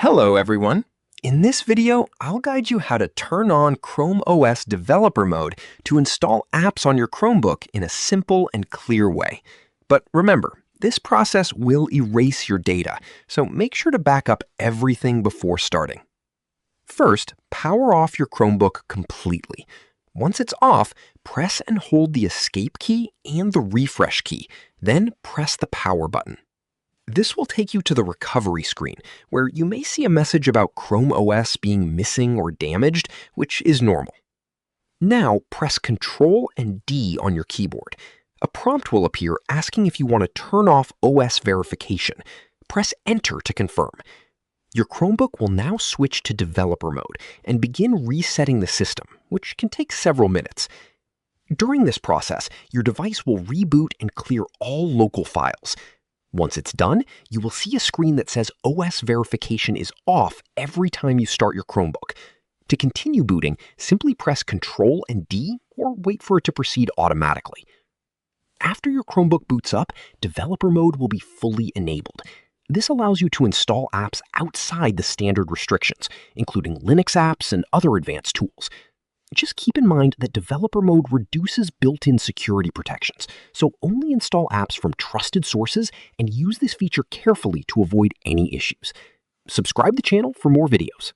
Hello everyone! In this video, I'll guide you how to turn on Chrome OS Developer Mode to install apps on your Chromebook in a simple and clear way. But remember, this process will erase your data, so make sure to back up everything before starting. First, power off your Chromebook completely. Once it's off, press and hold the Escape key and the Refresh key, then press the Power button. This will take you to the recovery screen, where you may see a message about Chrome OS being missing or damaged, which is normal. Now press Ctrl and D on your keyboard. A prompt will appear asking if you want to turn off OS verification. Press Enter to confirm. Your Chromebook will now switch to developer mode and begin resetting the system, which can take several minutes. During this process, your device will reboot and clear all local files. Once it's done, you will see a screen that says OS verification is off every time you start your Chromebook. To continue booting, simply press Ctrl and D or wait for it to proceed automatically. After your Chromebook boots up, developer mode will be fully enabled. This allows you to install apps outside the standard restrictions, including Linux apps and other advanced tools. Just keep in mind that developer mode reduces built-in security protections, so only install apps from trusted sources and use this feature carefully to avoid any issues. Subscribe to the channel for more videos.